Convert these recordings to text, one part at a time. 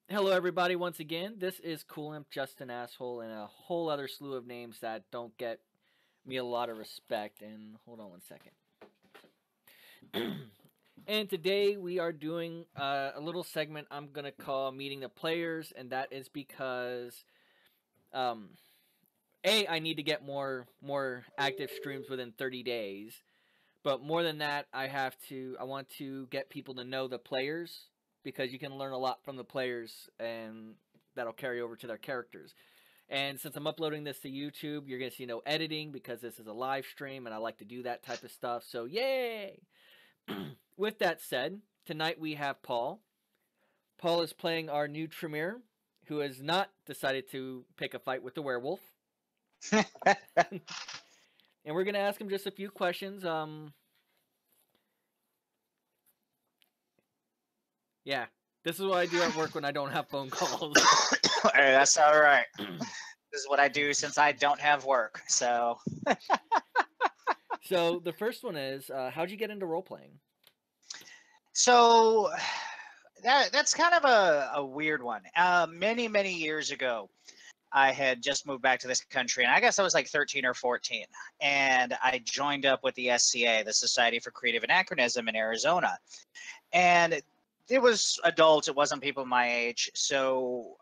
Hello, everybody. Once again, this is Cool Imp, Just an Asshole, and a whole other slew of names that don't get me a lot of respect. And hold on one second. And today we are doing a little segment I'm gonna call "Meeting the Players," and that is because, um, I need to get more active streams within 30 days. But more than that, I want to get people to know the players because you can learn a lot from the players, and that'll carry over to their characters. And since I'm uploading this to YouTube, you're going to see no editing because this is a live stream and I like to do that type of stuff. So, yay! With that said, tonight we have Paul. Paul is playing our new Tremere, who has not decided to pick a fight with the werewolf. And we're going to ask him just a few questions. Yeah, this is what I do at work when I don't have phone calls. Hey, that's all right. This is what I do since I don't have work. So So the first one is, how'd you get into role playing? so that's kind of a weird one. Many years ago, I had just moved back to this country, and I guess I was like 13 or 14, and I joined up with the SCA, the Society for Creative Anachronism in Arizona, and it was adults. It wasn't people my age, so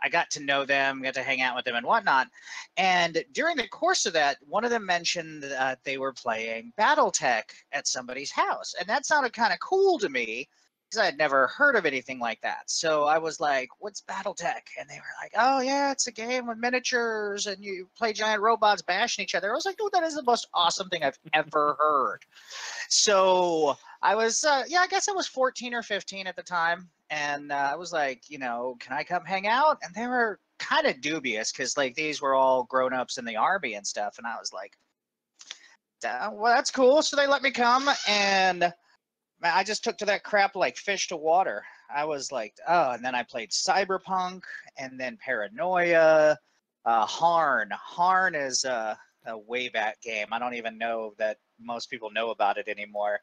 I got to know them, got to hang out with them and whatnot. And during the course of that, one of them mentioned that they were playing BattleTech at somebody's house. And that sounded kind of cool to me because I had never heard of anything like that. So I was like, what's BattleTech? And they were like, oh, yeah, it's a game with miniatures and you play giant robots bashing each other. I was like, dude, that is the most awesome thing I've ever heard. So I was, I guess I was 14 or 15 at the time. And I was like, can I come hang out? And they were kind of dubious because, like, these were all grown ups in the army and stuff. And I was like, well, that's cool. So they let me come. And man, I just took to that crap like fish to water. I was like, oh, and then I played Cyberpunk and then Paranoia. Harn. Harn is a way back game. I don't even know that most people know about it anymore.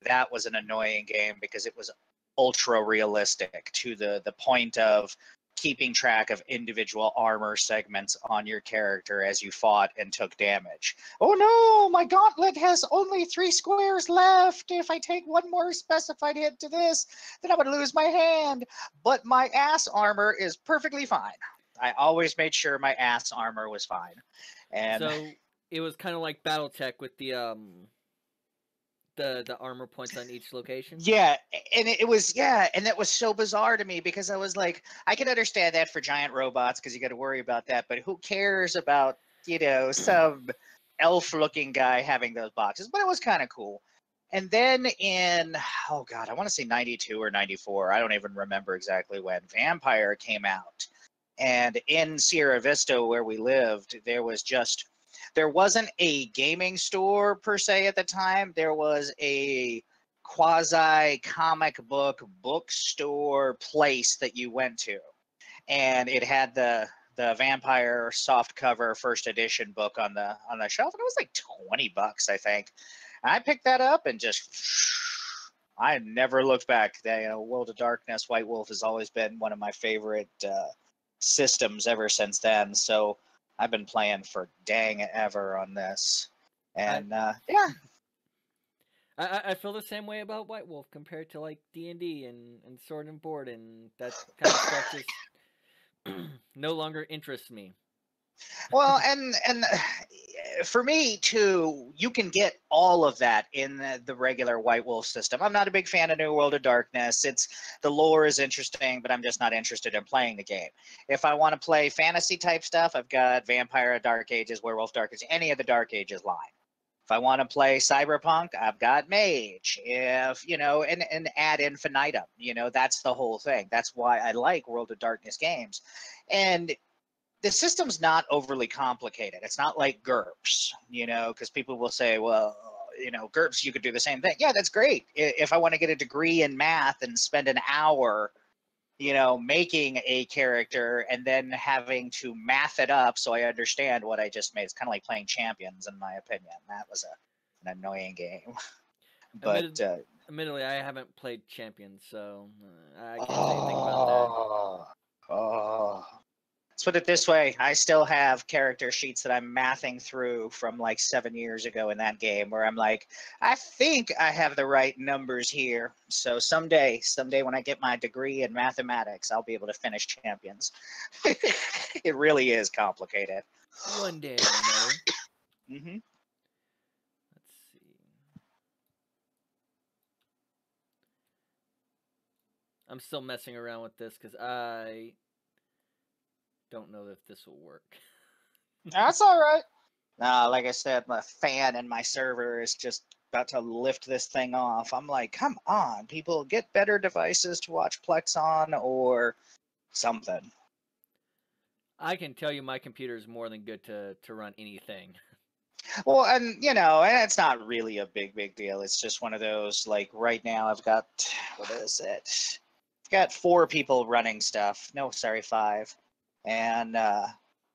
That was an annoying game because it was ultra realistic to the point of keeping track of individual armor segments on your character as you fought and took damage. Oh no, my gauntlet has only 3 squares left. If I take one more specified hit to this, then I'm going to lose my hand. But my ass armor is perfectly fine. I always made sure my ass armor was fine. And So it was kind of like BattleTech with the armor points on each location. yeah, and it was and that was so bizarre to me because I was like, I can understand that for giant robots because you got to worry about that, but who cares about some elf-looking guy having those boxes? But it was kind of cool. And then in oh god, I want to say 92 or 94, I don't even remember exactly when Vampire came out. And in Sierra Vista where we lived, there wasn't a gaming store per se at the time. There was a quasi comic book bookstore place that you went to, and it had the Vampire soft cover first edition book on the shelf, and it was like $20, I think. And I picked that up and just I never looked back. World of Darkness, White Wolf has always been one of my favorite systems ever since then. So I've been playing for dang ever on this, I, and yeah. I feel the same way about White Wolf compared to like D&D and Sword and Board, and that kind of stuff just no longer interests me. Well, and for me too, you can get all of that in the regular White Wolf system. I'm not a big fan of New World of Darkness. The lore is interesting, but I'm just not interested in playing the game. If I want to play fantasy type stuff, I've got Vampire, Dark Ages, Werewolf, Dark Ages, any of the Dark Ages line. If I want to play Cyberpunk, I've got Mage. If and add infinitum. That's the whole thing. That's why I like World of Darkness games, and the system's not overly complicated. It's not like GURPS, because people will say, well, GURPS, you could do the same thing. Yeah, that's great. If I want to get a degree in math and spend an hour, making a character and then having to math it up so I understand what I just made, it's kind of like playing Champions, in my opinion. That was an annoying game. But Admitted, Admittedly, I haven't played Champions, so I can't say anything about that. Oh. Let's put it this way. I still have character sheets that I'm mathing through from like 7 years ago in that game where I'm like, I think I have the right numbers here. So someday when I get my degree in mathematics, I'll be able to finish Champions. It really is complicated. One day or another. Mm-hmm. Let's see. I'm still messing around with this because I don't know if this will work. That's all right. Like I said, my fan in my server is just about to lift this thing off. I'm like, come on, people, get better devices to watch Plex on or something. I can tell you my computer is more than good to run anything. Well, and and it's not really a big deal. It's just one of those, like right now I've got, what is it? I've got 4 people running stuff. No, sorry, 5. And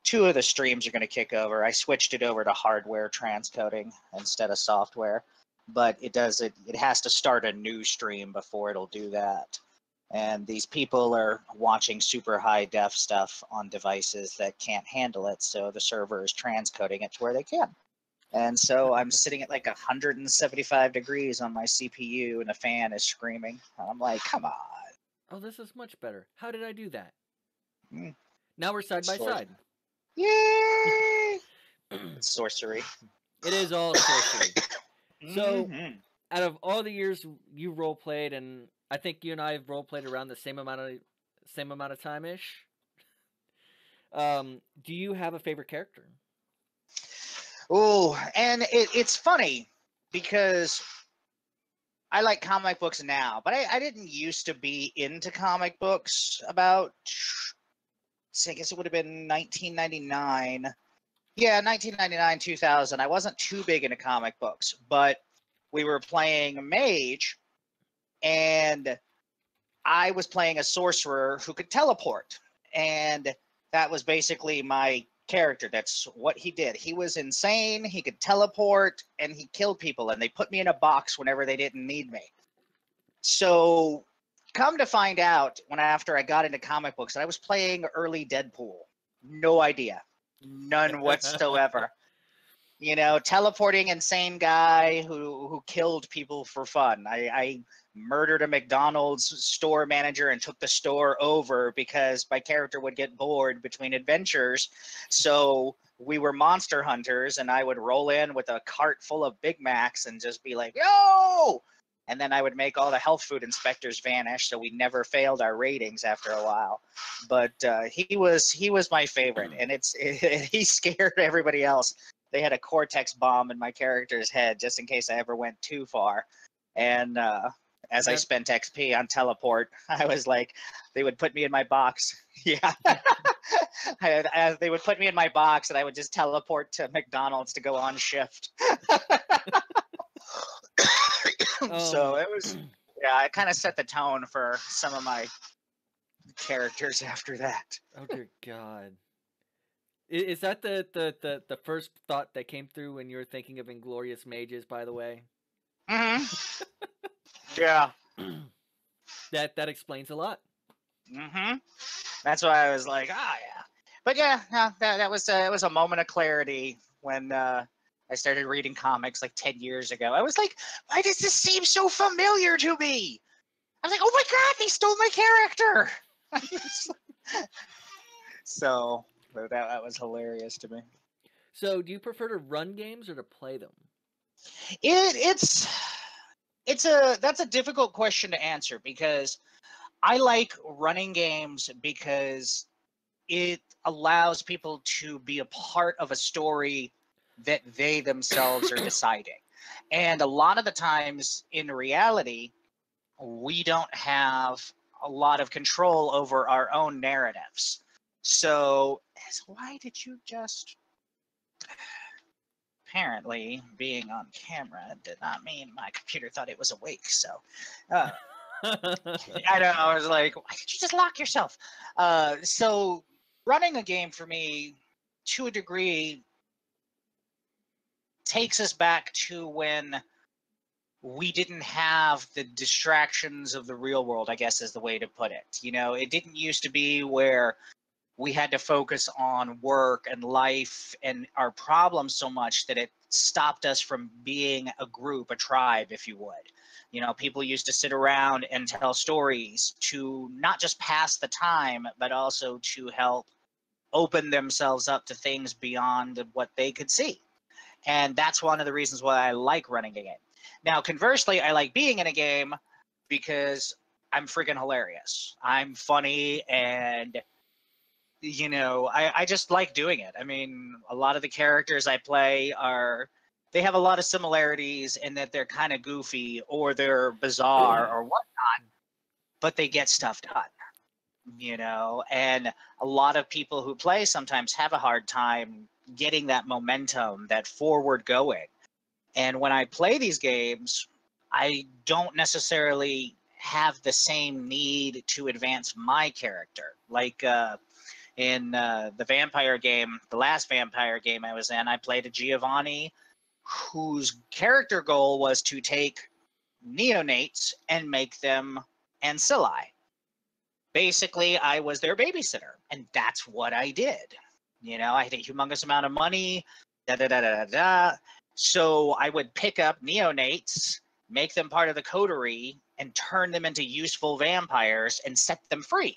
2 of the streams are going to kick over. I switched it over to hardware transcoding instead of software, but it has to start a new stream before it'll do that. And these people are watching super high def stuff on devices that can't handle it, so the server is transcoding it to where they can. And so I'm sitting at like 175 degrees on my CPU and the fan is screaming. I'm like, come on. Oh, this is much better. How did I do that? Mm. Now we're side by side. Yay! It's sorcery. It is all sorcery. So, Mm-hmm. out of all the years you role played, and I think you and I have role played around the same amount of time ish. Do you have a favorite character? Oh, and it's funny because I like comic books now, but I didn't used to be into comic books about, I guess it would have been 1999. Yeah, 1999, 2000. I wasn't too big into comic books, but we were playing Mage, and I was playing a sorcerer who could teleport. And that was basically my character. That's what he did. He was insane. He could teleport, and he killed people, and they put me in a box whenever they didn't need me. So come to find out, after I got into comic books, I was playing early Deadpool. No idea. None whatsoever. Teleporting insane guy who killed people for fun. I murdered a McDonald's store manager and took the store over because my character would get bored between adventures. So we were monster hunters, and I would roll in with a cart full of Big Macs and just be like, yo! And then I would make all the health food inspectors vanish, so we never failed our ratings after a while. But he was my favorite, and he scared everybody else. They had a Cortex bomb in my character's head just in case I ever went too far. And as I spent XP on teleport, I was like, they would put me in my box. Yeah. They would put me in my box, and I would just teleport to McDonald's to go on shift. So it was, yeah, it kind of set the tone for some of my characters after that. Oh dear God. Is that the first thought that came through when you were thinking of Inglorious Mages, by the way? Mm-hmm. Yeah. That explains a lot. Mm-hmm. That's why I was like, yeah. But yeah, no, that was a moment of clarity when I started reading comics like 10 years ago. I was like, why does this seem so familiar to me? I was like, oh my God, they stole my character. So that was hilarious to me. So, do you prefer to run games or to play them? That's a difficult question to answer because I like running games because it allows people to be a part of a story that they themselves are deciding. And a lot of the times in reality, we don't have a lot of control over our own narratives. So, why did you just... Apparently, being on camera did not mean my computer thought it was awake, so... I know, I was like, why did you just lock yourself? So, running a game for me, to a degree, takes us back to when we didn't have the distractions of the real world, I guess is the way to put it. It didn't used to be where we had to focus on work and life and our problems so much that it stopped us from being a group, a tribe, if you would. People used to sit around and tell stories to not just pass the time, but also to help open themselves up to things beyond what they could see. And that's one of the reasons why I like running a game. Now, conversely, I like being in a game because I'm freaking hilarious. I'm funny, and I just like doing it. I mean, a lot of the characters I play they have a lot of similarities in that they're kind of goofy or they're bizarre or whatnot, but they get stuff done. And a lot of people who play sometimes have a hard time getting that momentum, that forward going. And when I play these games, I don't necessarily have the same need to advance my character. Like in the vampire game, the last vampire game I was in, I played a Giovanni whose character goal was to take neonates and make them ancilli. Basically, I was their babysitter, and that's what I did. I had a humongous amount of money, da da da da da. So I would pick up neonates, make them part of the coterie, and turn them into useful vampires and set them free.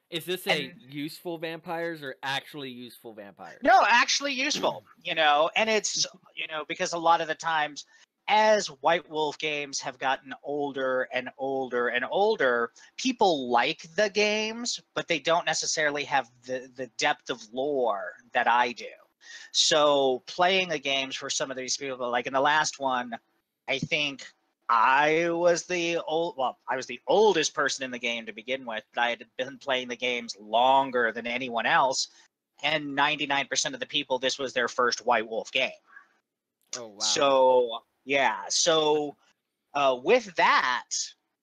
Is this a useful vampires or actually useful vampires? No, actually useful, and it's, because a lot of the times as White Wolf games have gotten older and older and older, people like the games, but they don't necessarily have the depth of lore that I do. So playing the games for some of these people, like in the last one, I think I was the oldest person in the game to begin with. I had been playing the games longer than anyone else, and 99% of the people, this was their first White Wolf game. Oh, wow. So, yeah. So, with that,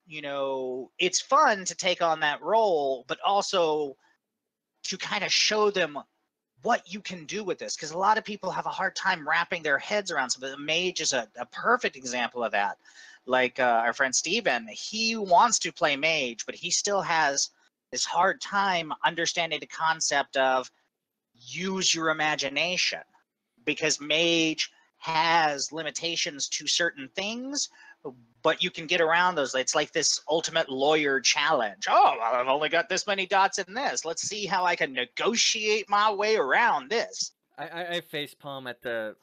it's fun to take on that role, but also to kind of show them what you can do with this, because a lot of people have a hard time wrapping their heads around something. The mage is a perfect example of that. Like our friend Steven, he wants to play mage, but he still has this hard time understanding the concept of use your imagination, because mage has limitations to certain things, but you can get around those. It's like this ultimate lawyer challenge. Oh, well, I've only got this many dots in this. Let's see how I can negotiate my way around this. I facepalm at that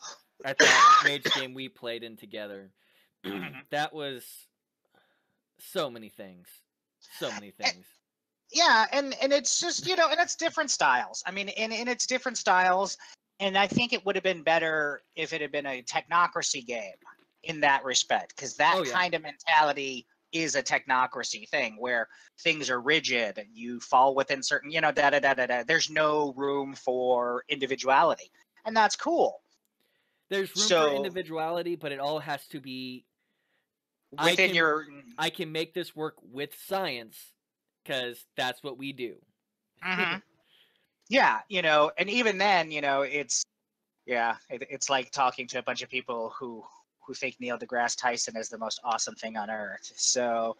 mage game we played in together. That was so many things. So many things. Yeah, and it's just, and it's different styles. I mean, and it's different styles, and I think it would have been better if it had been a technocracy game in that respect, because that kind of mentality is a technocracy thing where things are rigid and you fall within certain, da da da da da. There's no room for individuality, and that's cool. There's room for individuality, but it all has to be within I can make this work with science, because that's what we do. Mm-hmm. Yeah, and even then, it's like talking to a bunch of people who think Neil deGrasse Tyson is the most awesome thing on earth. So,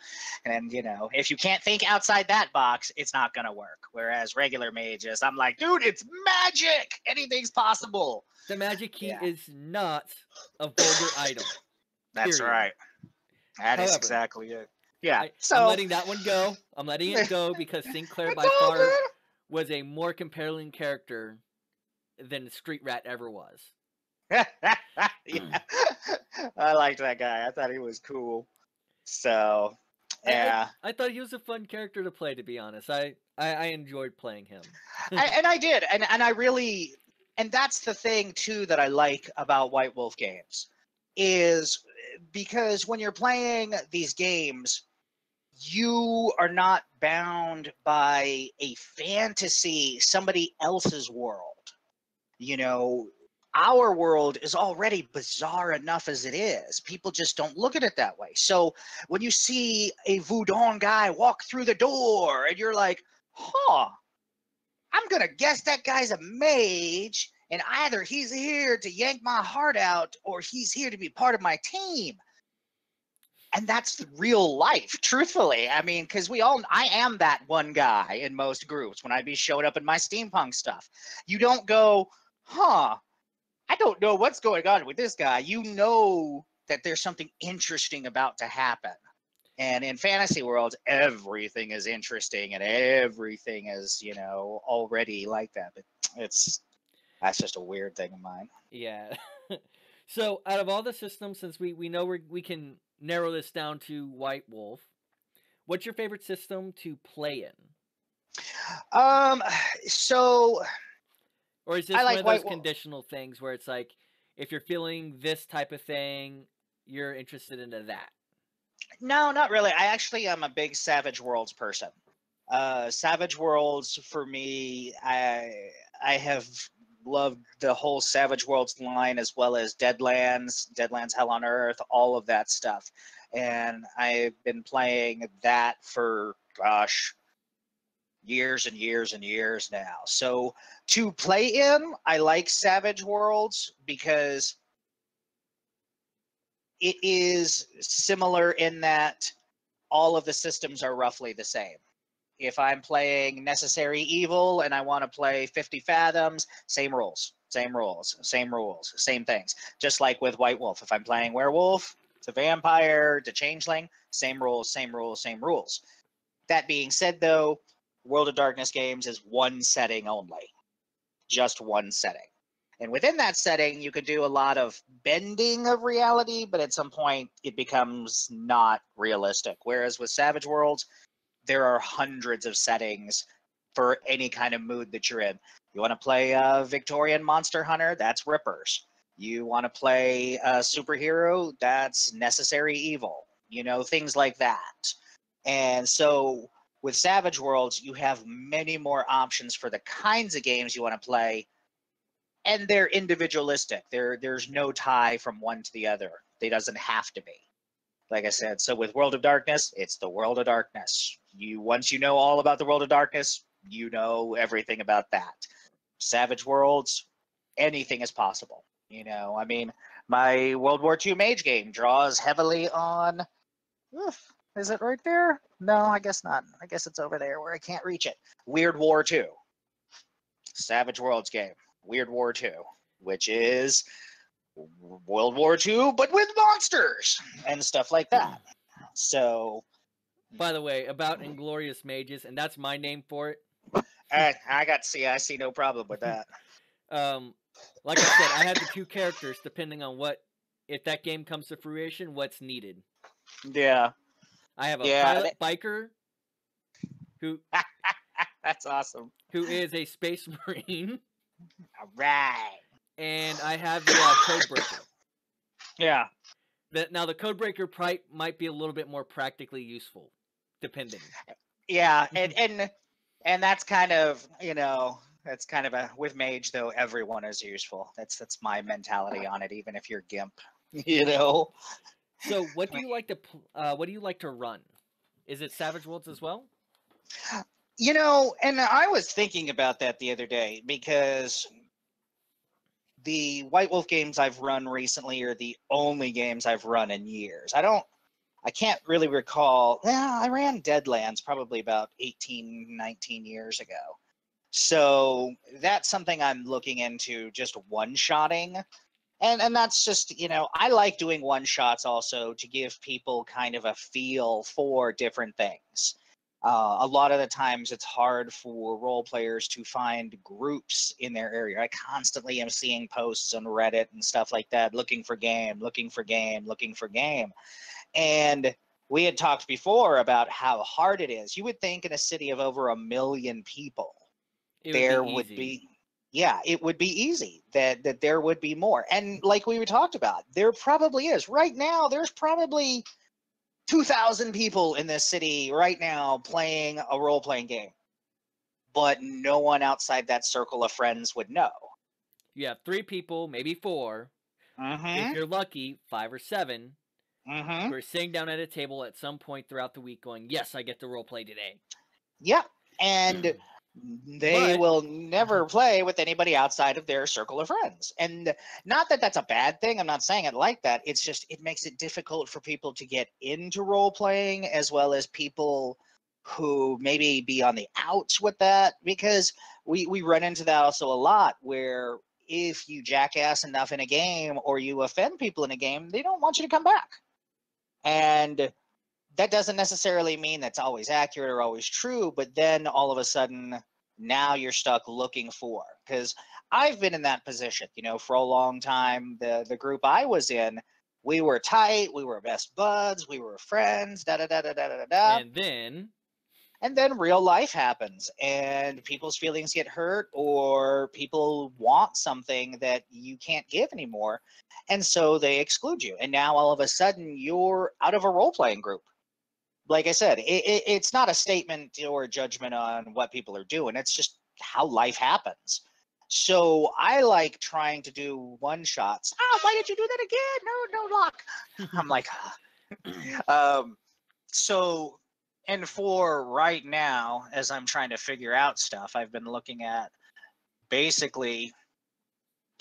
and if you can't think outside that box, it's not gonna work. Whereas regular mages, I'm like, dude, it's magic. Anything's possible. The magic key is not a vulgar item. That's right. That is exactly it. Yeah. I'm letting that one go. I'm letting it go because Sinclair by far was a more compelling character than Street Rat ever was. Yeah. I liked that guy. I thought he was cool. So, yeah. I thought he was a fun character to play, to be honest. I enjoyed playing him. And I did. And I really... And that's the thing, too, that I like about White Wolf games, is because when you're playing these games, you are not bound by a fantasy, somebody else's world. Our world is already bizarre enough as it is. People just don't look at it that way. So when you see a Voodoo guy walk through the door and you're like, I'm going to guess that guy's a mage, and either he's here to yank my heart out or he's here to be part of my team. And that's real life, truthfully. I mean, because I am that one guy in most groups when I be showing up in my steampunk stuff. You don't go, huh, I don't know what's going on with this guy. You know that there's something interesting about to happen. And in fantasy worlds, everything is interesting and everything is, already like that. But that's just a weird thing of mine. Yeah. So out of all the systems, since we know we can narrow this down to White Wolf, what's your favorite system to play in? So Or is this one of those conditional things where it's like, if you're feeling this type of thing, you're interested into that? No, not really. I actually am a big Savage Worlds person. Savage Worlds for me, I have loved the whole Savage Worlds line as well as Deadlands Hell on Earth, all of that stuff. And I've been playing that for, gosh, years and years and years now. So to play in, I like Savage Worlds because it is similar in that all of the systems are roughly the same. If I'm playing Necessary Evil and I want to play 50 Fathoms, same rules, same things. Just like with White Wolf. If I'm playing Werewolf, to Vampire, to Changeling, same rules. That being said, though, World of Darkness games is one setting only. Just one setting. And within that setting, you could do a lot of bending of reality, but at some point it becomes not realistic. Whereas with Savage Worlds, there are hundreds of settings for any kind of mood that you're in. You want to play Victorian Monster Hunter? That's Rippers. You want to play a superhero? That's Necessary Evil. Things like that. And so with Savage Worlds, you have many more options for the kinds of games you want to play, and they're individualistic. There's no tie from one to the other. They doesn't have to be. Like I said, so with World of Darkness, it's the World of Darkness. Once you know all about the World of Darkness, you know everything about that. Savage Worlds, anything is possible. I mean, my World War II Mage game draws heavily on. Is it right there? No, I guess not. I guess it's over there where I can't reach it. Weird War 2. Savage Worlds game. Weird War 2, which is World War II, but with monsters and stuff like that. So, by the way, about Inglorious Mages, and that's my name for it. I see no problem with that. Like I said, I have the two characters depending on if that game comes to fruition, what's needed. Yeah. I have a pilot biker who that's awesome. Who is a space marine. All right. And I have the Codebreaker. Yeah. Now the Codebreaker might be a little bit more practically useful, depending. Yeah, and that's kind of with Mage though. Everyone is useful. That's my mentality on it. Even if you're Gimp, So what do you like to run? Is it Savage Worlds as well? And I was thinking about that the other day because the White Wolf games I've run recently are the only games I've run in years. I can't really recall. Yeah, I ran Deadlands probably about 18, 19 years ago. So that's something I'm looking into, just one-shotting. And that's just, I like doing one-shots also to give people kind of a feel for different things. A lot of the times it's hard for role players to find groups in their area. I constantly am seeing posts on Reddit and stuff like that, looking for game. And we had talked before about how hard it is. You would think in a city of over 1 million people, it would be easy, that there would be more. And like we talked about, there probably is. Right now, there's probably 2,000 people in this city right now playing a role-playing game, but no one outside that circle of friends would know. You have 3 people, maybe 4. Mm-hmm. If you're lucky, 5 or 7. Mm-hmm. Who are sitting down at a table at some point throughout the week going, yes, I get to role-play today. Yep. And They But will never play with anybody outside of their circle of friends. And not that that's a bad thing. I'm not saying it like that. It's just, it makes it difficult for people to get into role playing, as well as people who maybe be on the outs with that, because we run into that also a lot, where if you jackass enough in a game or you offend people in a game, they don't want you to come back. And that doesn't necessarily mean that's always accurate or always true, but then all of a sudden now you're stuck looking for, because I've been in that position, for a long time. The group I was in, we were tight, we were best buds, we were friends, da da da da da da da. And then real life happens and people's feelings get hurt, or people want something that you can't give anymore, and so they exclude you, and now all of a sudden you're out of a role-playing group. Like I said, it's not a statement or a judgment on what people are doing. It's just how life happens. So I like trying to do one shots. Why did you do that again? No luck. I'm like, so, and for right now, as I'm trying to figure out stuff, I've been looking at basically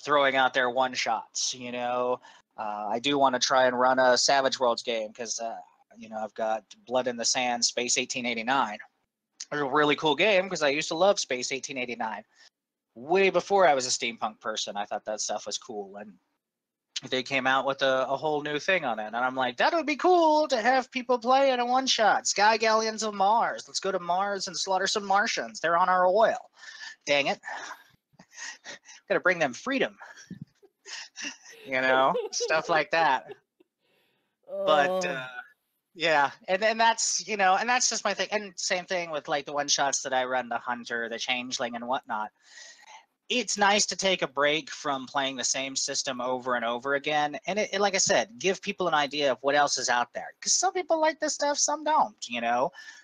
throwing out their one shots. I do want to try and run a Savage Worlds game, because I've got Blood in the Sand, Space 1889. It's a really cool game because I used to love Space 1889. Way before I was a steampunk person, I thought that stuff was cool. And they came out with a whole new thing on it. And I'm like, that would be cool to have people play in a one-shot. Sky Galleons of Mars. Let's go to Mars and slaughter some Martians. They're on our oil. Dang it. Got to bring them freedom. Stuff like that. But yeah, and that's and that's just my thing. And same thing with like the one shots that I run, the Hunter, the Changeling, and whatnot. It's nice to take a break from playing the same system over and over again, and it like I said, give people an idea of what else is out there. Because some people like this stuff, some don't.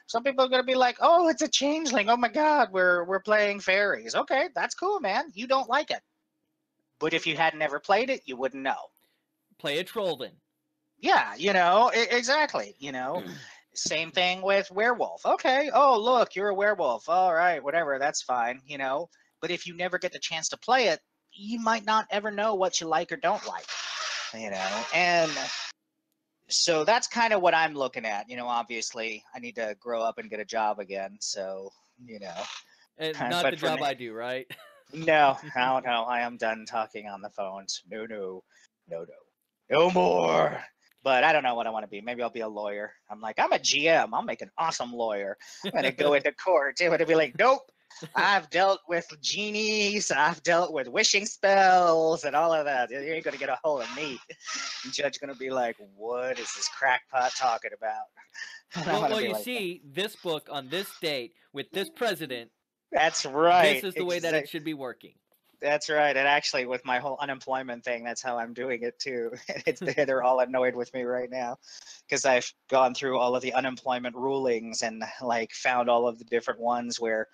Some people are gonna be like, "Oh, it's a Changeling. Oh my God, we're playing fairies." Okay, that's cool, man. You don't like it, but if you had never played it, you wouldn't know. Play a troll then. Yeah, exactly. Same thing with werewolf. Okay, oh look, you're a werewolf. All right, whatever, that's fine. But if you never get the chance to play it, you might not ever know what you like or don't like. And so that's kind of what I'm looking at. Obviously, I need to grow up and get a job again. So and not the job I do, right? No, I am done talking on the phones. No more. But I don't know what I want to be. Maybe I'll be a lawyer. I'm like, I'm a GM. I'll make an awesome lawyer. I'm going to go into court. It would be like, nope. I've dealt with genies. I've dealt with wishing spells and all of that. You ain't going to get a hold of me. The judge going to be like, what is this crackpot talking about? Well, you see, this book on this date with this president. That's right. This is the way that it should be working. That's right. And actually, with my whole unemployment thing, that's how I'm doing it too. They're all annoyed with me right now because I've gone through all of the unemployment rulings and like found all of the different ones where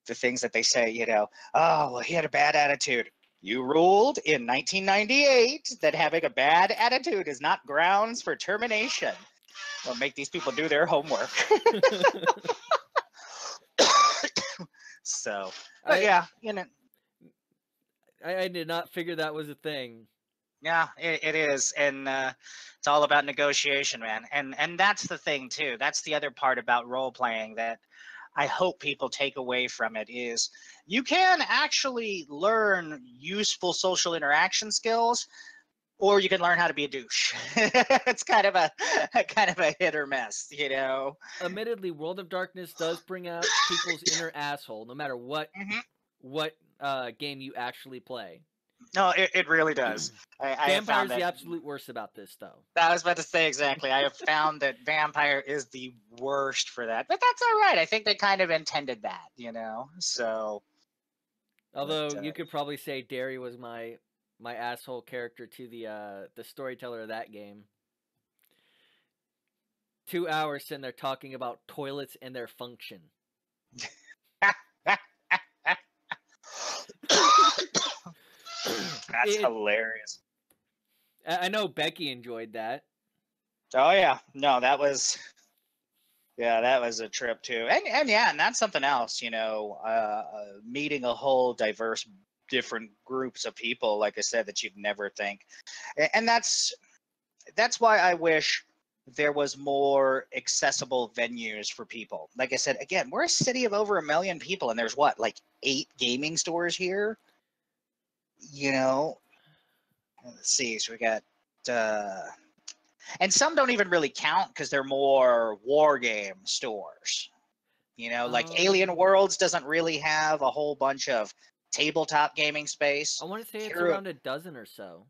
the things that they say, oh, well, he had a bad attitude. You ruled in 1998 that having a bad attitude is not grounds for termination. Well, make these people do their homework. So, but yeah, I did not figure that was a thing. Yeah, it is, and it's all about negotiation, man. And that's the thing too. That's the other part about role playing that I hope people take away from it is you can actually learn useful social interaction skills, or you can learn how to be a douche. It's kind of a hit or miss, Admittedly, World of Darkness does bring out people's inner asshole, no matter what game you actually play. No, it really does. Vampire's the absolute worst about this, though. I was about to say exactly. I have found that Vampire is the worst for that, but that's all right. I think they kind of intended that, So, although you could probably say Derry was my asshole character to the storyteller of that game. 2 hours sitting there talking about toilets and their function. That's hilarious. I know Becky enjoyed that. Oh yeah, no, that was Yeah, that was a trip too. And yeah, and that's something else, meeting a whole diverse different groups of people, like I said, that you'd never think. And that's why I wish there was more accessible venues for people. Like I said, again, we're a city of over 1 million people, and there's what, like 8 gaming stores here? You know, let's see. So we got, uh, and some don't even really count because they're more war game stores. Like Alien Um, Worlds doesn't really have a whole bunch of tabletop gaming space. I want to say it's Hero, around a dozen or so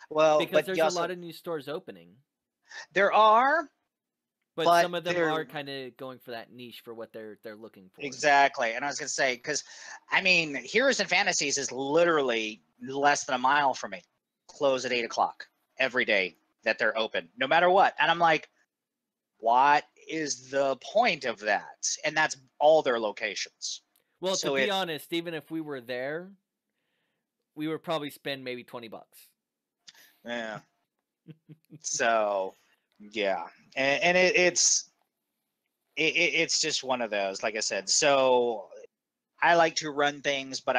well, because but there's you a lot also of new stores opening, there are, but but some of them they're are kind of going for that niche for what they're looking for. exactly. And I was gonna say, because I mean, Heroes and Fantasies is literally less than a mile from me. Close at 8 o'clock every day that they're open, no matter what. And I'm like, what is the point of that? And that's all their locations. Well, to So be honest, even if we were there, we would probably spend maybe $20. yeah. So yeah, and it's just one of those. Like I said, so I like to run things, but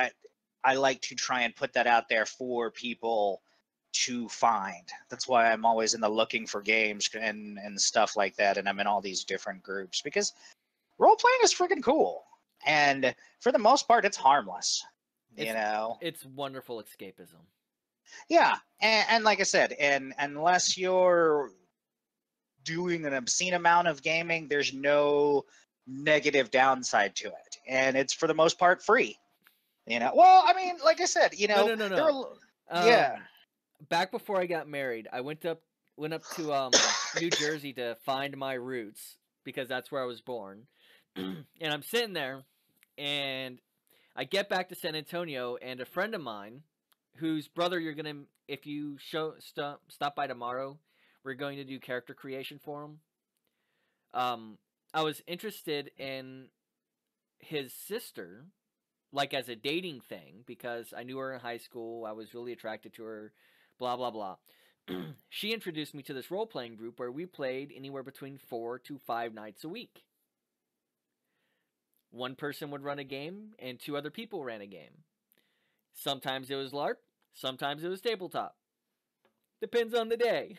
I like to try and put that out there for people to find. That's why I'm always in the looking for games and stuff like that, and I'm in all these different groups because role playing is freaking cool, and for the most part, it's harmless. You It's know, it's wonderful escapism. yeah, and like I said, and unless you're doing an obscene amount of gaming, there's no negative downside to it, and it's for the most part free. Well, I mean, like I said, No, no, no, there no. are, yeah, Back before I got married, I went up to New Jersey to find my roots because that's where I was born. And I'm sitting there and I get back to San Antonio and a friend of mine whose brother you're going to if you stop by tomorrow, we're going to do character creation for him. I was interested in his sister like as a dating thing because I knew her in high school. I was really attracted to her, blah blah blah. She introduced me to this role playing group where we played anywhere between 4 to 5 nights a week. One person would run a game and two other people ran a game. Sometimes it was LARP, sometimes it was tabletop. Depends on the day.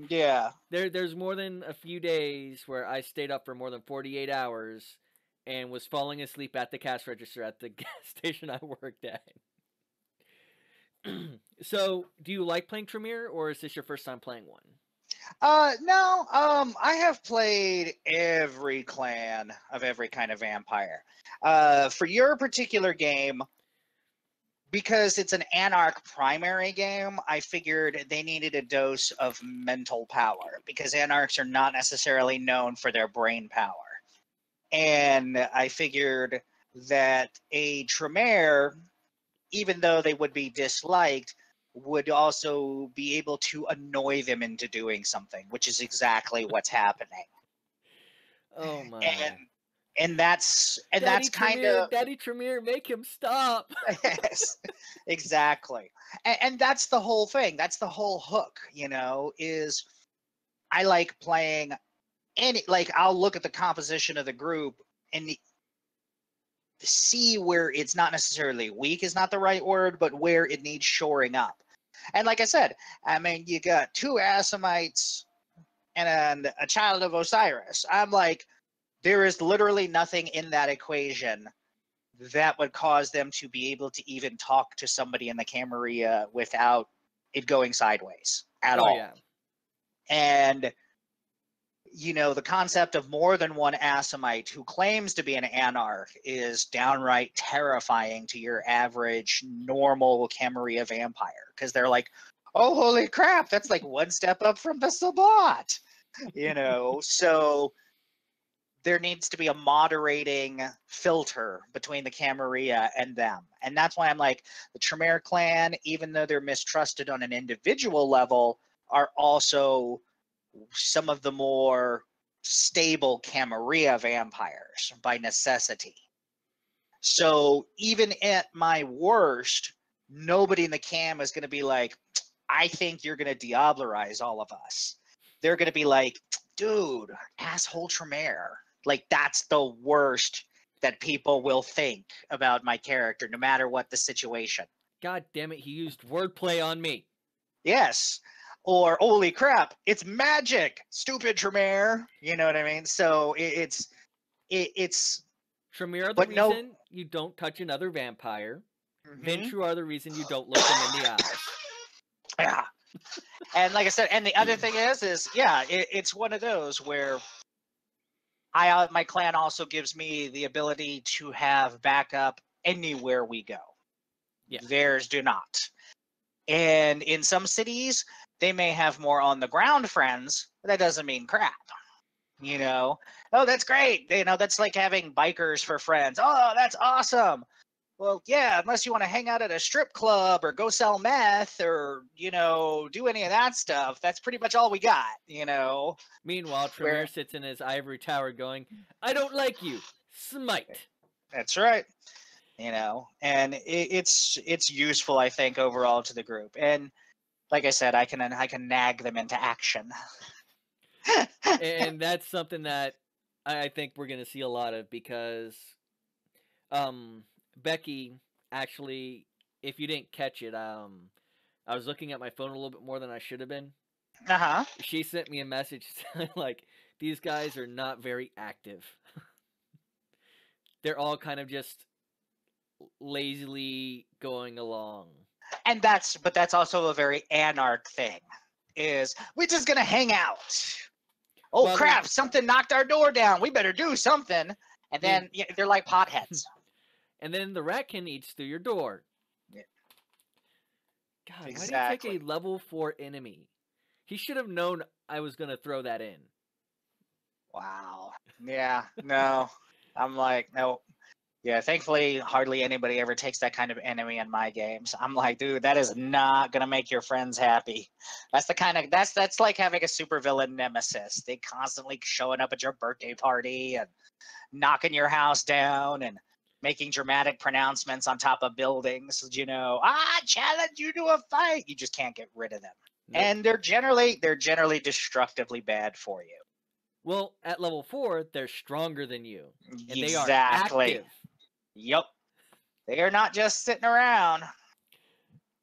yeah, There's more than a few days where I stayed up for more than 48 hours and was falling asleep at the cash register at the gas station I worked at. So, do you like playing Tremere, or is this your first time playing one? no, I have played every clan of every kind of vampire. For your particular game, because it's an Anarch primary game, I figured they needed a dose of mental power because Anarchs are not necessarily known for their brain power. And I figured that a Tremere, even though they would be disliked, would also be able to annoy them into doing something, which is exactly what's happening. Oh my. And that's kind of Daddy Tremere, make him stop. yes, exactly. And that's the whole thing. That's the whole hook, is I like playing like I'll look at the composition of the group and see where it's not necessarily weak is not the right word, but where it needs shoring up. And like I said, I mean, you got two Assamites and a child of Osiris. I'm like, there is literally nothing in that equation that would cause them to be able to even talk to somebody in the Camarilla without it going sideways at all. Yeah. And the concept of more than one Assamite who claims to be an Anarch is downright terrifying to your average normal Camarilla vampire because they're like, oh, holy crap, that's like one step up from the Sabbat, so there needs to be a moderating filter between the Camarilla and them. And that's why I'm like, the Tremere clan, even though they're mistrusted on an individual level, are also some of the more stable Camarilla vampires by necessity. So even at my worst, nobody in the cam is going to be like, I think you're going to Diablerize all of us. They're going to be like, dude, asshole Tremere. Like, that's the worst that people will think about my character, no matter what the situation. God damn it, he used wordplay on me. Yes. Or, holy crap, it's magic, stupid Tremere. You know what I mean? So it's Tremere are the but no. reason you don't touch another vampire. Mhm. Ventrue are the reason you don't look them in the eyes. Yeah. And like I said, and the other thing is yeah, it's one of those where my clan also gives me the ability to have backup anywhere we go. Yeah. Theirs do not. And in some cities, they may have more on the ground friends, but that doesn't mean crap. You know, oh, that's great. You know, that's like having bikers for friends. Oh, that's awesome. Well, yeah, unless you want to hang out at a strip club or go sell meth or, you know, do any of that stuff, that's pretty much all we got, you know. Meanwhile, Tremere sits in his ivory tower going, I don't like you. Smite. That's right. You know, and it's useful, I think, overall to the group. And like I said, I can nag them into action. And that's something that I think we're going to see a lot of because Becky actually, if you didn't catch it, I was looking at my phone a little bit more than I should have been. Uh-huh. She sent me a message like, these guys are not very active. They're all kind of just lazily going along. And that's also a very anarch thing. Is we're just gonna hang out. Oh, well, crap! Something knocked our door down. We better do something. And then they're like potheads. And then the ratkin eats through your door. Yeah. God, exactly. Why do you take a level 4 enemy? He should have known I was gonna throw that in. Wow. Yeah. No. I'm like, no. Yeah, thankfully, hardly anybody ever takes that kind of enemy in my games. I'm like, dude, that is not gonna make your friends happy. That's the kind of that's like having a supervillain nemesis. They constantly showing up at your birthday party and knocking your house down and making dramatic pronouncements on top of buildings. You know, challenge you to a fight. You just can't get rid of them, and they're generally destructively bad for you. Well, at level 4, they're stronger than you, and exactly. they are active. Yep. They are not just sitting around.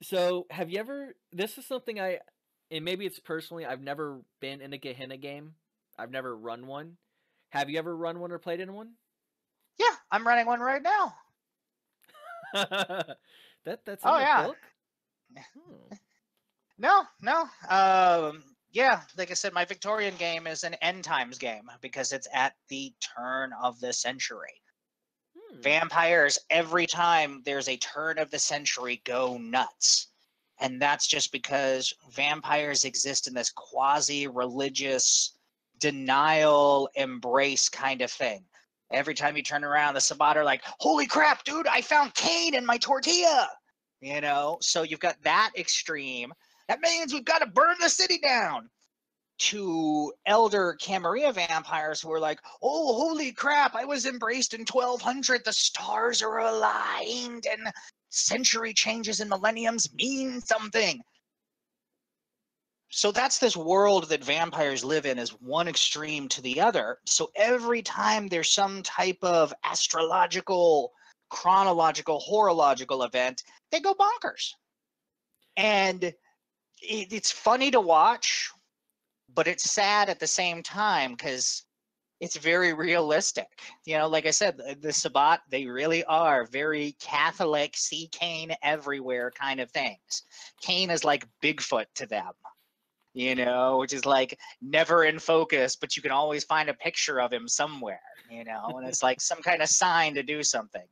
So, have you ever... This is something and maybe it's personally, I've never been in a Gehenna game. I've never run one. Have you ever run one or played in one? Yeah, I'm running one right now. That's in the book? No. Yeah, like I said, my Victorian game is an end times game because it's at the turn of the century. Vampires, every time there's a turn of the century, go nuts. And that's just because vampires exist in this quasi-religious denial embrace kind of thing. Every time you turn around, the Sabbat are like, holy crap, dude, I found Cain in my tortilla. You know, so you've got that extreme. That means we've got to burn the city down. To elder Camarilla vampires who are like, oh, holy crap, I was embraced in 1200. The stars are aligned and century changes and millenniums mean something. So that's this world that vampires live in, is one extreme to the other. So every time there's some type of astrological, chronological, horological event, they go bonkers. And it's funny to watch, but it's sad at the same time because it's very realistic. You know, like I said, the Sabbat, they really are very Catholic, see Cain everywhere kind of things. Cain is like Bigfoot to them, you know, which is like never in focus, but you can always find a picture of him somewhere, you know, and it's like some kind of sign to do something.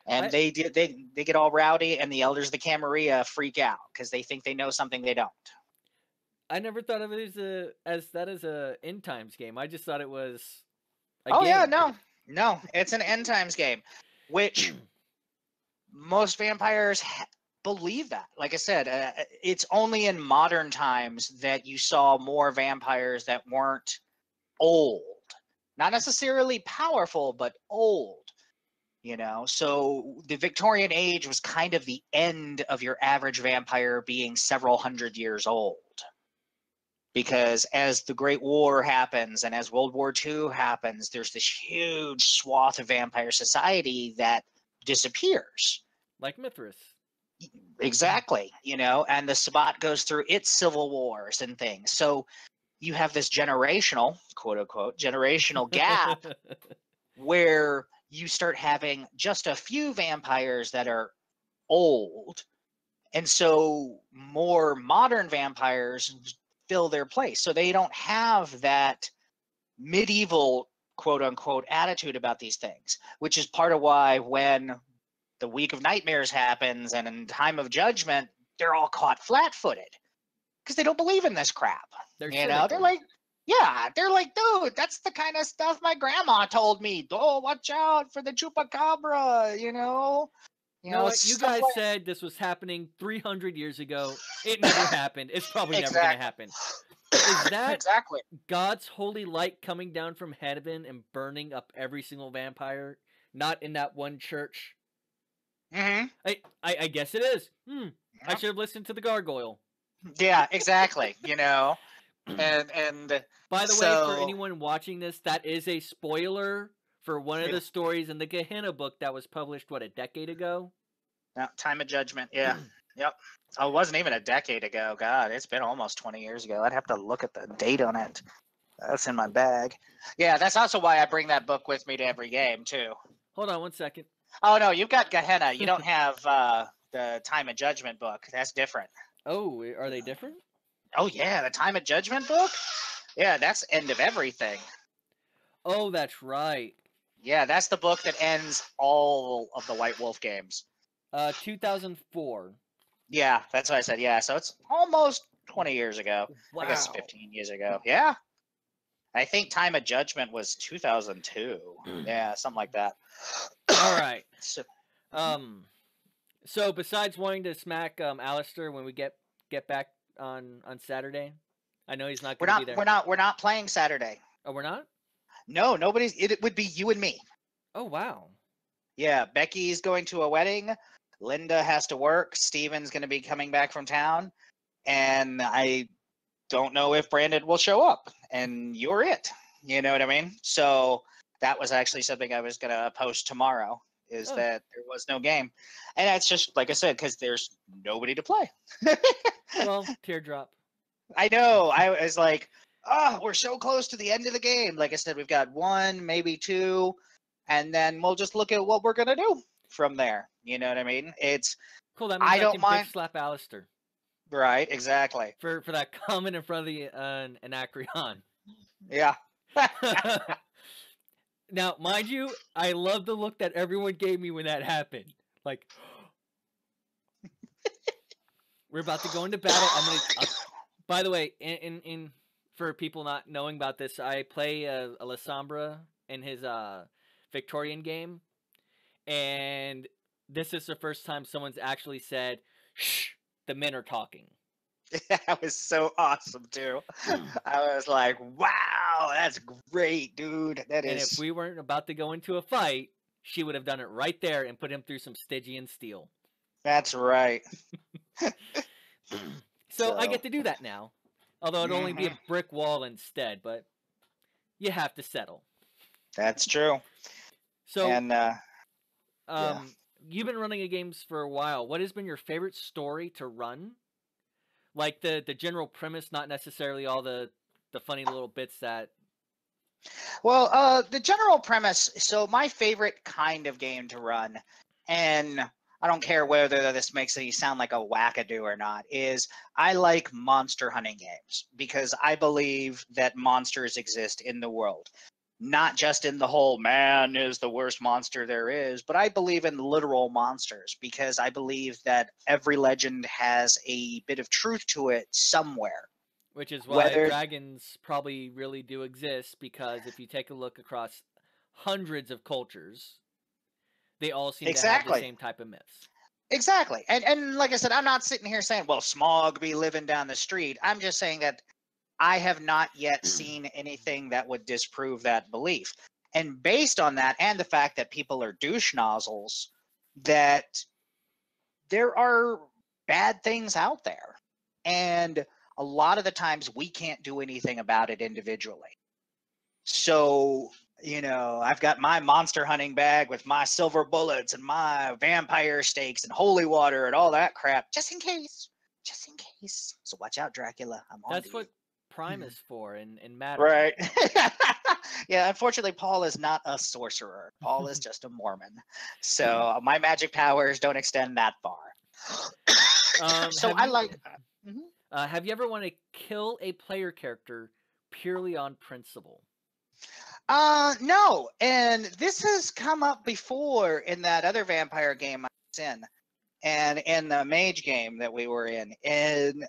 And they get all rowdy, and the elders of the Camarilla freak out because they think they know something they don't. I never thought of it as a end times game. I just thought it was a game. Yeah, no, it's an end times game, which most vampires believe that. Like I said, it's only in modern times that you saw more vampires that weren't old, not necessarily powerful, but old. You know, so the Victorian age was kind of the end of your average vampire being several hundred years old. because as the Great War happens and as World War II happens, there's this huge swath of vampire society that disappears. Like Mithras. Exactly, and the Sabbat goes through its civil wars and things. So you have this generational, quote unquote, generational gap where you start having just a few vampires that are old. And so more modern vampires fill their place. So they don't have that medieval, quote unquote, attitude about these things, which is part of why when the Week of Nightmares happens and in Time of Judgment, they're all caught flat-footed because they don't believe in this crap. They're like, they're like, dude, that's the kind of stuff my grandma told me. Oh, watch out for the chupacabra, You know what? You guys like... said this was happening 300 years ago. It never happened. It's probably never going to happen. Is that exactly God's holy light coming down from heaven and burning up every single vampire? Not in that one church? Mm-hmm. I guess it is. I should have listened to the gargoyle. Yeah, exactly. And by the way, for anyone watching this, that is a spoiler for one of the stories in the Gehenna book that was published, a decade ago? No, Time of Judgment, yeah. Yep. Oh, it wasn't even a decade ago. God, it's been almost 20 years ago. I'd have to look at the date on it. That's in my bag. Yeah, that's also why I bring that book with me to every game, too. Hold on one second. Oh, no, you've got Gehenna. You don't have the Time of Judgment book. That's different. Oh, are they different? Oh, yeah, the Time of Judgment book? Yeah, that's End of Everything. Oh, that's right. Yeah, that's the book that ends all of the White Wolf games. 2004. Yeah, that's what I said. Yeah, so it's almost 20 years ago. Wow. I guess 15 years ago. Yeah. I think Time of Judgment was 2002. Yeah, something like that. All right. So besides wanting to smack Alistair when we get back on Saturday, I know he's not going to be there. We're not playing Saturday. Oh, we're not? No, nobody's. It would be you and me. Oh, wow. Yeah, Becky's going to a wedding. Linda has to work. Steven's going to be coming back from town. And I don't know if Brandon will show up. And you're it. You know what I mean? So that was actually something I was going to post tomorrow, is that there was no game. And that's just, like I said, because there's nobody to play. Well, teardrop. I know. I was like, oh, we're so close to the end of the game. Like I said, we've got 1, maybe 2, and then we'll just look at what we're going to do from there. You know what I mean? It's cool. That means I don't mind. Big slap Alistair. Right, exactly. For that comment in front of the Anacreon. Yeah. Now, mind you, I love the look that everyone gave me when that happened. Like, we're about to go into battle. I'm gonna. By the way, in for people not knowing about this, I play Alessandra in his Victorian game, and this is the first time someone's actually said, "Shh, the men are talking." That was so awesome too. I was like, "Wow, that's great, dude." And if we weren't about to go into a fight, she would have done it right there and put him through some Stygian steel. That's right. So I get to do that now. Although it'd only be a brick wall instead, but you have to settle. That's true. So, and you've been running games for a while. What has been your favorite story to run? Like the general premise, not necessarily all the funny little bits that... Well, the general premise, so my favorite kind of game to run, and I don't care whether this makes me sound like a wackadoo or not, is I like monster hunting games because I believe that monsters exist in the world. Not just in the whole man is the worst monster there is, but I believe in literal monsters because I believe that every legend has a bit of truth to it somewhere. Which is why dragons probably really do exist, because if you take a look across hundreds of cultures, they all seem to have the same type of myths. Exactly. And like I said, I'm not sitting here saying, well, Smaug be living down the street. I'm just saying that I have not yet seen anything that would disprove that belief. And based on that, and the fact that people are douche nozzles, that there are bad things out there. And a lot of the times we can't do anything about it individually. So, I've got my monster hunting bag with my silver bullets and my vampire stakes and holy water and all that crap, just in case. Just in case. So watch out, Dracula. I'm on That's to you. what Prime is for in Matter. Right. Yeah, unfortunately, Paul is not a sorcerer. Paul is just a Mormon. So my magic powers don't extend that far. So I like. Have you ever wanted to kill a player character purely on principle? No, and this has come up before in that other vampire game I was in, and in the mage game that we were in, and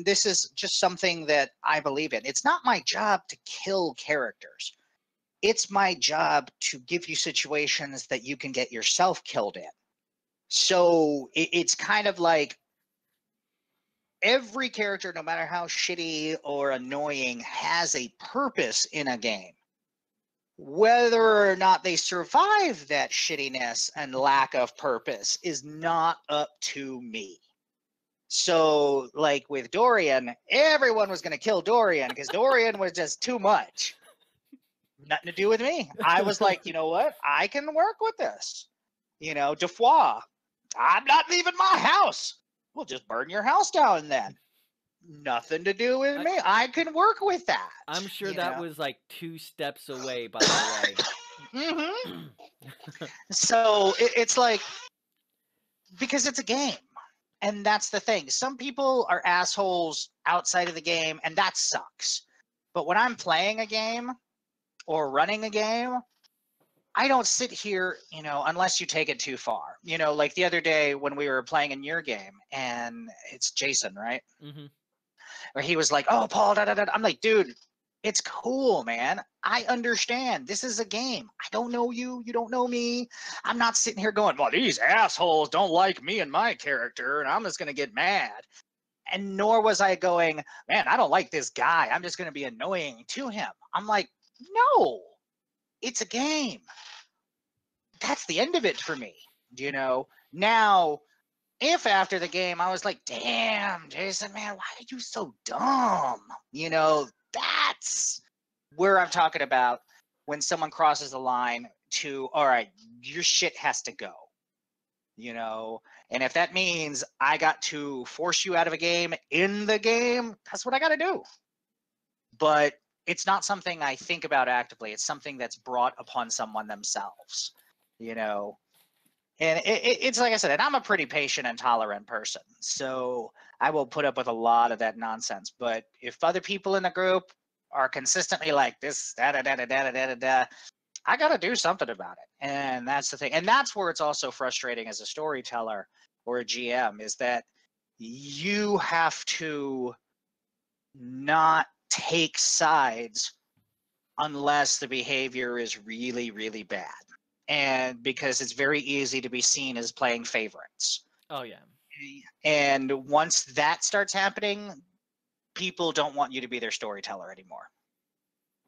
this is just something that I believe in. It's not my job to kill characters. It's my job to give you situations that you can get yourself killed in. So it's kind of like every character, no matter how shitty or annoying, has a purpose in a game. Whether or not they survive that shittiness and lack of purpose is not up to me. So, like with Dorian, everyone was going to kill Dorian because Dorian was just too much. Nothing to do with me. I was like, you know what? I can work with this. Defoy, I'm not leaving my house. We'll just burn your house down then. Nothing to do with me. I can work with that. I'm sure that was like 2 steps away, by the way. So it's like, because it's a game. And that's the thing. Some people are assholes outside of the game, and that sucks. But when I'm playing a game or running a game, I don't sit here, unless you take it too far. Like the other day when we were playing in your game, and it's Jason, right? Mm-hmm. Where he was like, "Oh, Paul, da da da." I'm like, dude, it's cool, man. I understand. This is a game. I don't know you. You don't know me. I'm not sitting here going, well, these assholes don't like me and my character, and I'm just going to get mad. And nor was I going, man, I don't like this guy. I'm just going to be annoying to him. I'm like, no, it's a game. That's the end of it for me. Now, if after the game I was like, damn, Jason, man, why are you so dumb? That's where I'm talking about when someone crosses the line to, all right, your shit has to go. And if that means I got to force you out of a game in the game, that's what I got to do. But it's not something I think about actively. It's something that's brought upon someone themselves, And it's like I said, and I'm a pretty patient and tolerant person. So I will put up with a lot of that nonsense. But if other people in the group are consistently like this, I got to do something about it. And that's the thing. And that's where it's also frustrating as a storyteller or a GM, is that you have to not take sides unless the behavior is really, really bad. And because it's very easy to be seen as playing favorites. Oh, yeah. And once that starts happening, people don't want you to be their storyteller anymore.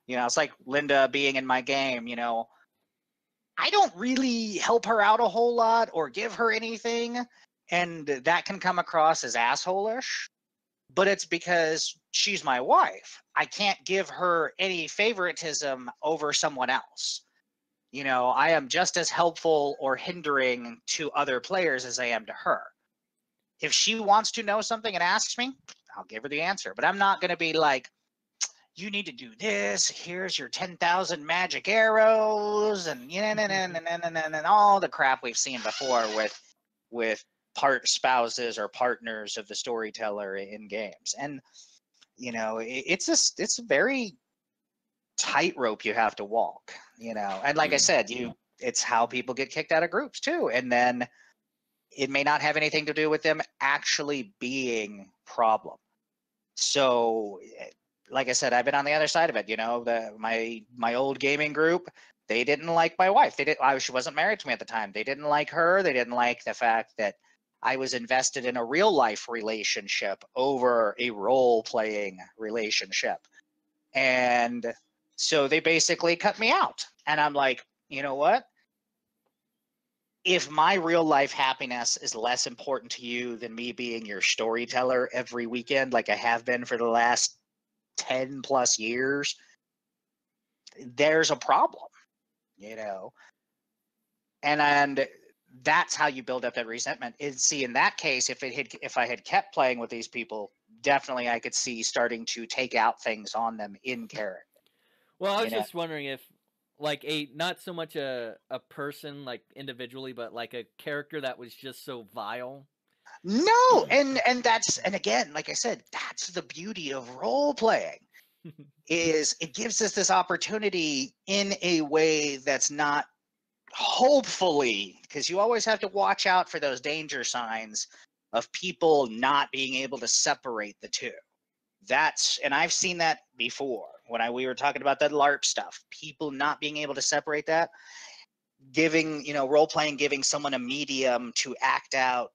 It's like Linda being in my game, I don't really help her out a whole lot or give her anything. And that can come across as asshole-ish. But it's because she's my wife. I can't give her any favoritism over someone else. I am just as helpful or hindering to other players as I am to her. If she wants to know something and asks me, I'll give her the answer. But I'm not going to be like, you need to do this. Here's your 10,000 magic arrows, and and all the crap we've seen before with part spouses or partners of the storyteller in games. And it's a very tightrope you have to walk, and like I said, it's how people get kicked out of groups too, and then it may not have anything to do with them actually being problem. So like I said, I've been on the other side of it. My old gaming group, they didn't like my wife. She wasn't married to me at the time. They didn't like her. They didn't like the fact that I was invested in a real life relationship over a role playing relationship. And so they basically cut me out. And I'm like, you know what? if my real life happiness is less important to you than me being your storyteller every weekend, like I have been for the last 10 plus years, there's a problem, you know? And that's how you build up that resentment. See, in that case, if I had kept playing with these people, definitely I could see starting to take out things on them in character. Well, I was You know? just wondering if, like, not so much a person like individually, but like a character that was just so vile. No, and again, like I said, that's the beauty of role playing. Is it gives us this opportunity in a way that's not, hopefully, because you always have to watch out for those danger signs of people not being able to separate the two. And I've seen that before when we were talking about that LARP stuff, people not being able to separate that, role playing, giving someone a medium to act out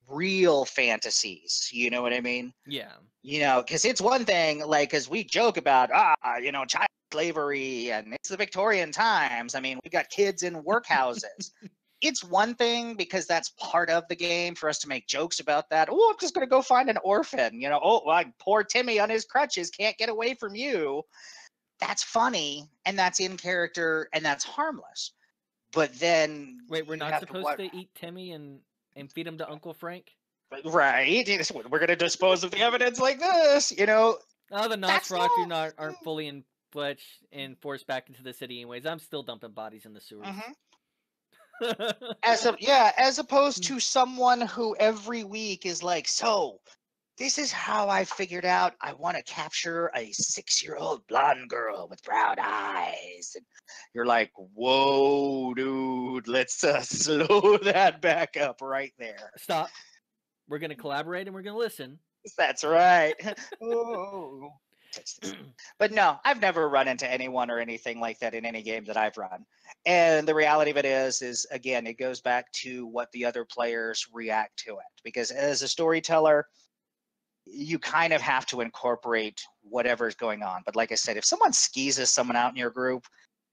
real fantasies. You know what I mean? Yeah. Because it's one thing, like, because we joke about, child slavery and it's the Victorian times. I mean, we got kids in workhouses. It's one thing because that's part of the game for us to make jokes about that. Oh, I'm just going to go find an orphan. Poor Timmy on his crutches can't get away from you. That's funny, and that's in character, and that's harmless. But then... Wait, we're not supposed to eat Timmy and feed him to Uncle Frank? Right. We're going to dispose of the evidence like this, Oh, the Nosferatu aren't fully fledged and forced back into the city anyways. I'm still dumping bodies in the sewers. Mm-hmm. As opposed to someone who every week is like, so this is how I figured out I want to capture a 6-year-old blonde girl with brown eyes. And you're like, whoa, dude, let's slow that back up right there. Stop. We're going to collaborate and we're going to listen. That's right. Oh. But no, I've never run into anyone or anything like that in any game that I've run. And the reality of it is again, it goes back to what the other players react to it. Because as a storyteller, you kind of have to incorporate whatever's going on. But like I said, if someone skeezes someone out in your group,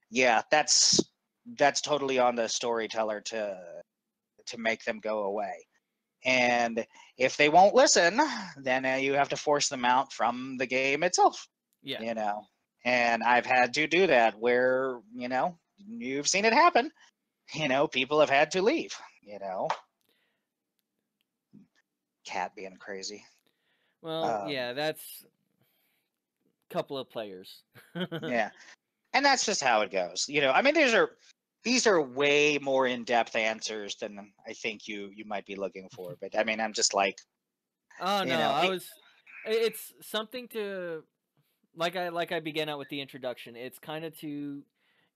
yeah, that's totally on the storyteller to make them go away. And if they won't listen, then you have to force them out from the game itself. Yeah. And I've had to do that where, you've seen it happen. People have had to leave, Cat being crazy. Well, yeah, that's a couple of players. Yeah. And that's just how it goes. I mean, these are way more in-depth answers than I think you might be looking for. But I mean, I'm just like, oh no, it's something to, like I began out with the introduction. It's kind of to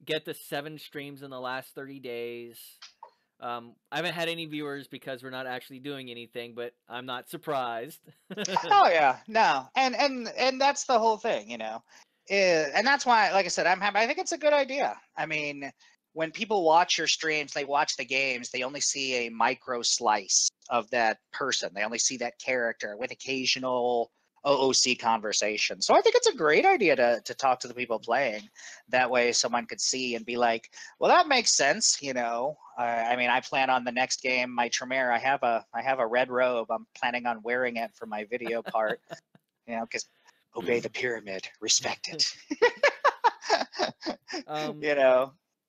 get the 7 streams in the last 30 days. I haven't had any viewers because we're not actually doing anything, but I'm not surprised. Oh yeah, no, and that's the whole thing, and that's why, like I said, I'm happy. I think it's a good idea. I mean, when people watch your streams, they watch the games, they only see a micro slice of that person. They only see that character with occasional OOC conversation. So I think it's a great idea to talk to the people playing. That way someone could see and be like, well, that makes sense, I mean, I plan on the next game, my Tremere, I have a red robe. I'm planning on wearing it for my video part, because obey the pyramid, respect it.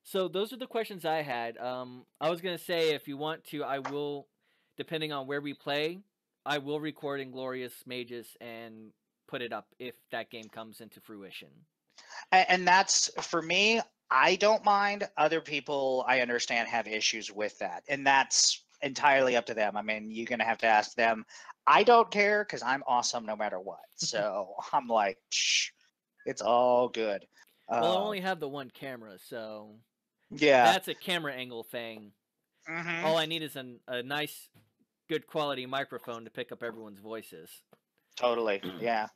So those are the questions I had. I was going to say, if you want to, I will, depending on where we play, I will record Inglorious Mages and put it up if that game comes into fruition. And that's, for me, I don't mind. Other people, I understand, have issues with that. And that's entirely up to them. I mean, you're going to have to ask them. I don't care because I'm awesome no matter what. So I'm like, shh, it's all good. Well, I only have the one camera, so yeah, that's a camera angle thing. Mm-hmm. All I need is a nice, good quality microphone to pick up everyone's voices. Totally, yeah.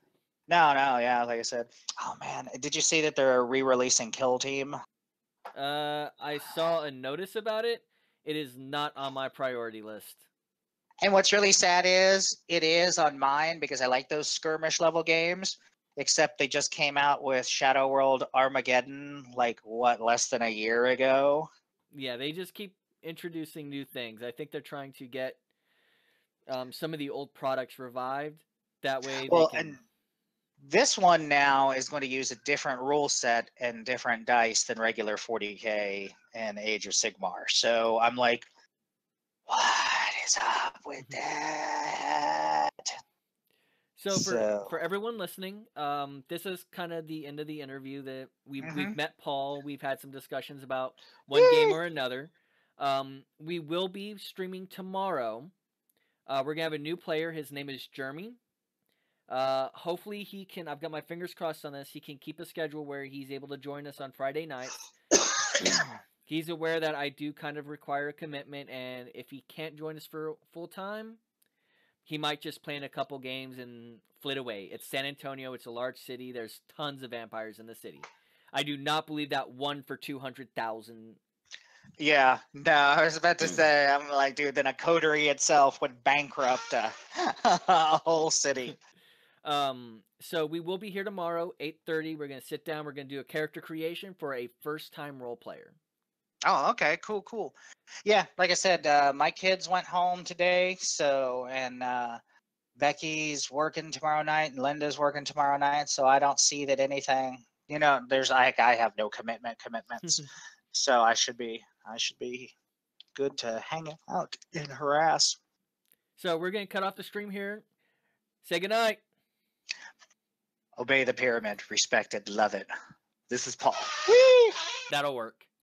No, yeah, like I said. Oh, man, did you see that they're re-releasing Kill Team? I saw a notice about it. It is not on my priority list. And what's really sad is, it is on mine because I like those skirmish level games. Except they just came out with Shadow World Armageddon, like, what, less than a year ago? Yeah, they just keep introducing new things. I think they're trying to get some of the old products revived. That way they Well, can. and this one now is going to use a different rule set and different dice than regular 40K and Age of Sigmar. So I'm like, what is up with that? So for everyone listening, this is kind of the end of the interview. That we've met Paul. We've had some discussions about one game or another. We will be streaming tomorrow. We're gonna have a new player. His name is Jeremy. Hopefully he can. I've got my fingers crossed on this. He can keep a schedule where he's able to join us on Friday nights. He's aware that I do kind of require a commitment, and if he can't join us for full time, he might just play in a couple games and flit away. It's San Antonio. It's a large city. There's tons of vampires in the city. I do not believe that 1 for 200,000. Yeah, no, I was about to say, I'm like, dude, then a coterie itself would bankrupt a whole city. So we will be here tomorrow, 8:30. We're gonna sit down. We're gonna do a character creation for a first-time role player. Oh, okay, cool. Yeah, like I said, my kids went home today, so and Becky's working tomorrow night, and Linda's working tomorrow night, so I don't see that anything. There's I have no commitments, so I should be good to hang out and harass. So we're gonna cut off the stream here. Say goodnight. Obey the pyramid, respect it, love it. This is Paul. Whee! That'll work.